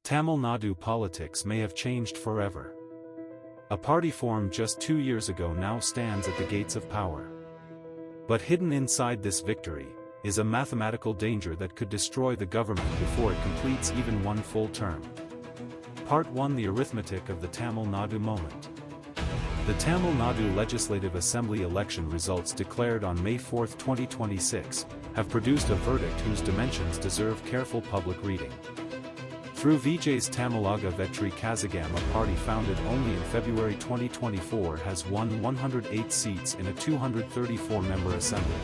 Tamil Nadu politics may have changed forever. A party formed just 2 years ago now stands at the gates of power. But hidden inside this victory is a mathematical danger that could destroy the government before it completes even one full term. Part 1: The Arithmetic of the Tamil Nadu Moment. The Tamil Nadu Legislative Assembly election results declared on May 4, 2026, have produced a verdict whose dimensions deserve careful public reading. Through Vijay's Tamilaga Vetri Kazhagam, a party founded only in February 2024, has won 108 seats in a 234-member assembly.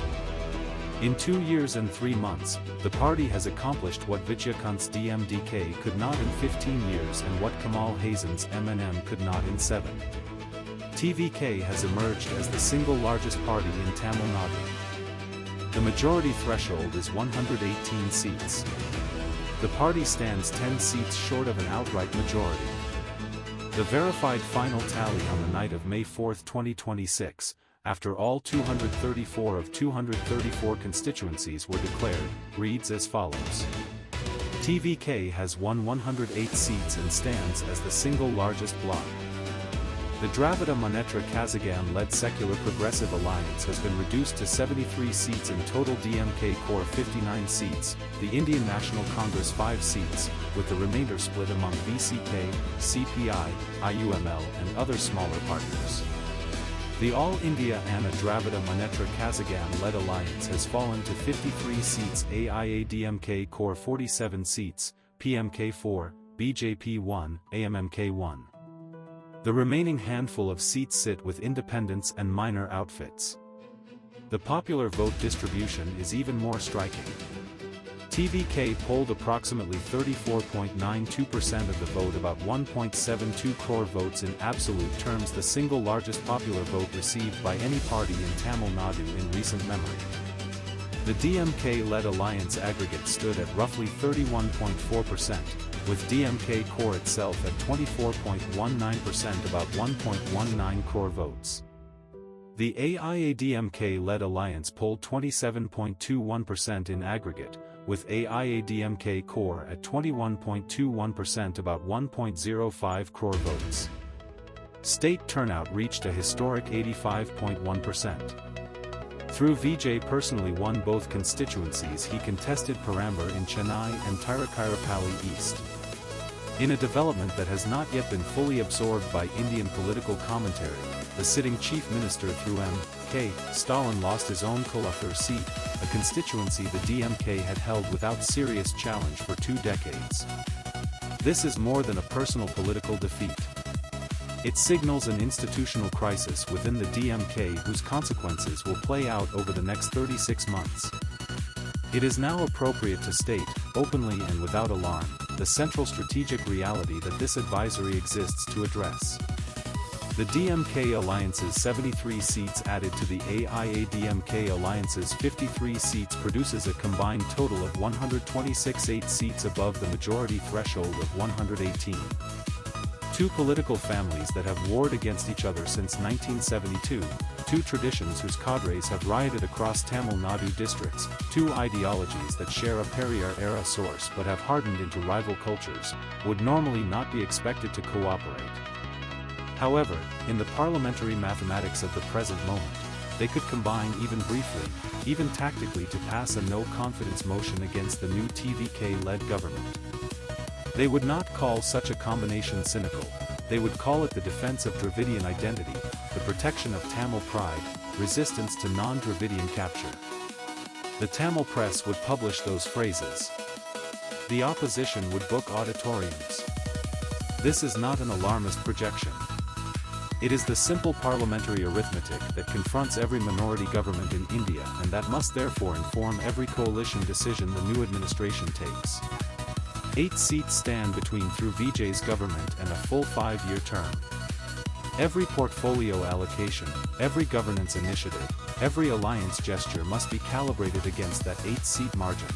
In 2 years and 3 months, the party has accomplished what Vijay's DMK could not in 15 years and what Kamal Hassan's MNM could not in 7. TVK has emerged as the single largest party in Tamil Nadu. The majority threshold is 118 seats. The party stands 10 seats short of an outright majority. The verified final tally on the night of May 4, 2026, after all 234 of 234 constituencies were declared, reads as follows. TVK has won 108 seats and stands as the single largest bloc. The Dravidian-led Secular Progressive Alliance has been reduced to 73 seats in total, DMK core 59 seats, the Indian National Congress 5 seats, with the remainder split among VCK, CPI, IUML and other smaller partners. The All India Anna Dravidian-led Alliance has fallen to 53 seats, AIADMK core 47 seats, PMK 4, BJP 1, AMMK 1. The remaining handful of seats sit with independents and minor outfits. The popular vote distribution is even more striking. TVK polled approximately 34.92% of the vote, about 1.72 crore votes in absolute terms, the single largest popular vote received by any party in Tamil Nadu in recent memory. The DMK-led alliance aggregate stood at roughly 31.4%. with DMK core itself at 24.19%, about 1.19 crore votes. The AIADMK-led alliance polled 27.21% in aggregate, with AIADMK core at 21.21%, about 1.05 crore votes. State turnout reached a historic 85.1%. Through Vijay personally won both constituencies, he contested Parambar in Chennai and Tiruchirappalli East. In a development that has not yet been fully absorbed by Indian political commentary, the sitting chief minister through M.K. Stalin lost his own Kolathur seat, a constituency the DMK had held without serious challenge for 2 decades. This is more than a personal political defeat. It signals an institutional crisis within the DMK whose consequences will play out over the next 36 months. It is now appropriate to state, openly and without alarm, the central strategic reality that this advisory exists to address. The DMK Alliance's 73 seats added to the AIADMK Alliance's 53 seats produces a combined total of 126, 8 seats above the majority threshold of 118. Two political families that have warred against each other since 1972, two traditions whose cadres have rioted across Tamil Nadu districts, two ideologies that share a Periyar-era source but have hardened into rival cultures, would normally not be expected to cooperate. However, in the parliamentary mathematics of the present moment, they could combine even briefly, even tactically, to pass a no-confidence motion against the new TVK-led government. They would not call such a combination cynical, they would call it the defense of Dravidian identity, the protection of Tamil pride, resistance to non-Dravidian capture. The Tamil press would publish those phrases. The opposition would book auditoriums. This is not an alarmist projection. It is the simple parliamentary arithmetic that confronts every minority government in India and that must therefore inform every coalition decision the new administration takes. 8 seats stand between through Vijay's government and a full 5-year term. Every portfolio allocation, every governance initiative, every alliance gesture must be calibrated against that 8-seat margin.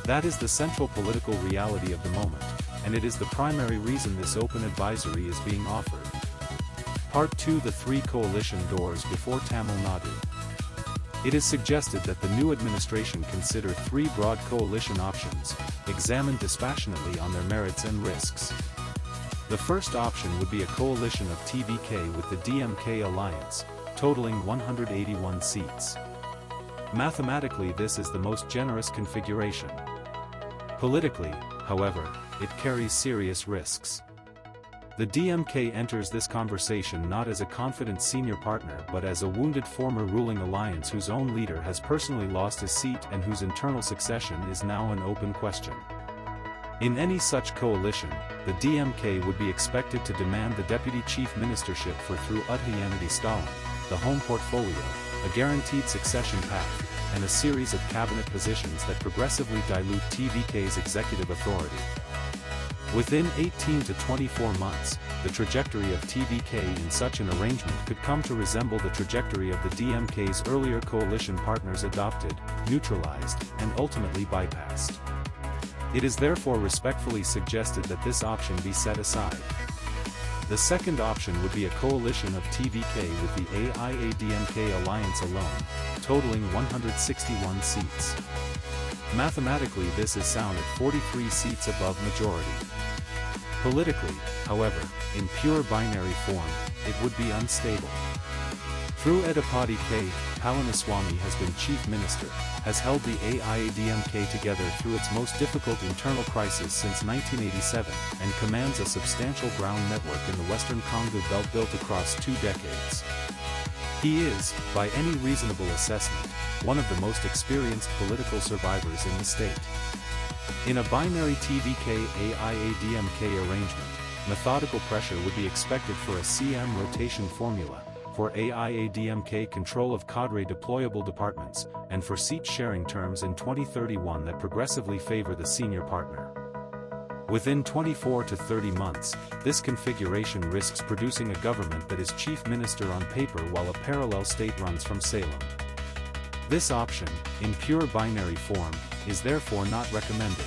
That is the central political reality of the moment, and it is the primary reason this open advisory is being offered. Part 2: The 3 coalition doors before Tamil Nadu. It is suggested that the new administration consider three broad coalition options, examined dispassionately on their merits and risks. The first option would be a coalition of TVK with the DMK Alliance, totaling 181 seats. Mathematically, this is the most generous configuration. Politically, however, it carries serious risks. The DMK enters this conversation not as a confident senior partner but as a wounded former ruling alliance whose own leader has personally lost his seat and whose internal succession is now an open question. In any such coalition, the DMK would be expected to demand the deputy chief ministership for through Udhayanidhi Stalin, the home portfolio, a guaranteed succession path, and a series of cabinet positions that progressively dilute TVK's executive authority. Within 18 to 24 months, the trajectory of TVK in such an arrangement could come to resemble the trajectory of the DMK's earlier coalition partners adopted, neutralized, and ultimately bypassed. It is therefore respectfully suggested that this option be set aside. The second option would be a coalition of TVK with the AIADMK Alliance alone, totaling 161 seats. Mathematically, this is sound at 43 seats above majority. Politically, however, in pure binary form, it would be unstable. Through Edappadi K. Palaniswamy has been chief minister, has held the AIADMK together through its most difficult internal crisis since 1987, and commands a substantial ground network in the Western Congo belt built across 2 decades. He is, by any reasonable assessment, one of the most experienced political survivors in the state. In a binary TVK-AIADMK arrangement, methodical pressure would be expected for a CM rotation formula, for AIADMK control of cadre deployable departments, and for seat-sharing terms in 2031 that progressively favor the senior partner. Within 24 to 30 months, this configuration risks producing a government that is chief minister on paper while a parallel state runs from Salem. This option, in pure binary form, is therefore not recommended.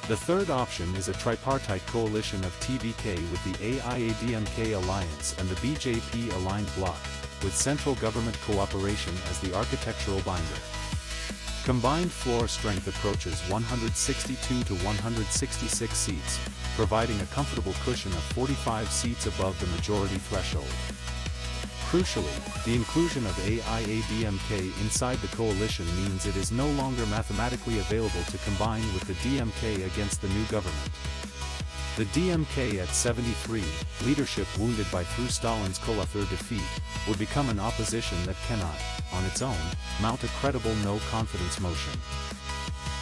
The third option is a tripartite coalition of TVK with the AIADMK Alliance and the BJP-aligned bloc, with central government cooperation as the architectural binder. Combined floor strength approaches 162 to 166 seats, providing a comfortable cushion of 45 seats above the majority threshold. Crucially, the inclusion of AIADMK inside the coalition means it is no longer mathematically available to combine with the DMK against the new government. The DMK at 73, leadership wounded by through Stalin's Kolathur defeat, would become an opposition that cannot, on its own, mount a credible no-confidence motion.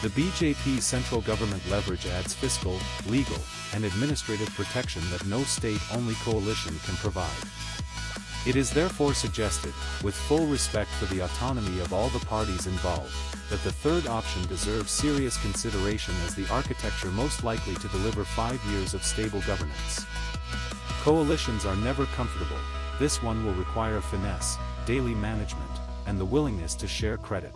The BJP central government leverage adds fiscal, legal, and administrative protection that no state-only coalition can provide. It is therefore suggested, with full respect for the autonomy of all the parties involved, that the third option deserves serious consideration as the architecture most likely to deliver 5 years of stable governance. Coalitions are never comfortable. This one will require finesse, daily management, and the willingness to share credit.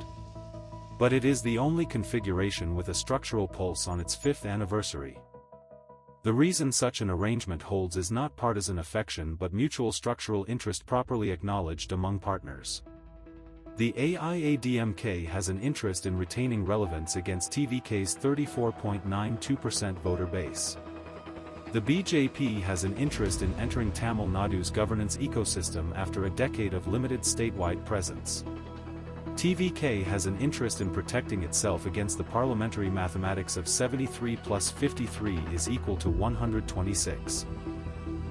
But it is the only configuration with a structural pulse on its 5th anniversary. The reason such an arrangement holds is not partisan affection but mutual structural interest properly acknowledged among partners. The AIADMK has an interest in retaining relevance against TVK's 34.92% voter base. The BJP has an interest in entering Tamil Nadu's governance ecosystem after a decade of limited statewide presence. TVK has an interest in protecting itself against the parliamentary mathematics of 73 plus 53 is equal to 126.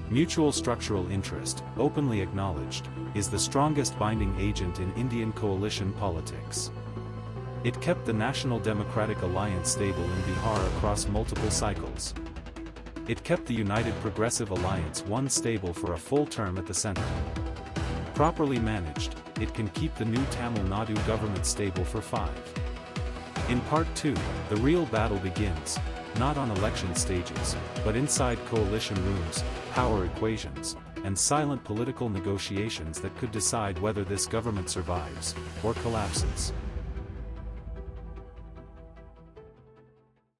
Mutual structural interest, openly acknowledged, is the strongest binding agent in Indian coalition politics. It kept the National Democratic Alliance stable in Bihar across multiple cycles. It kept the United Progressive Alliance one stable for a full term at the center. Properly managed, it can keep the new Tamil Nadu government stable for 5. In Part 2, the real battle begins, not on election stages, but inside coalition rooms, power equations, and silent political negotiations that could decide whether this government survives or collapses.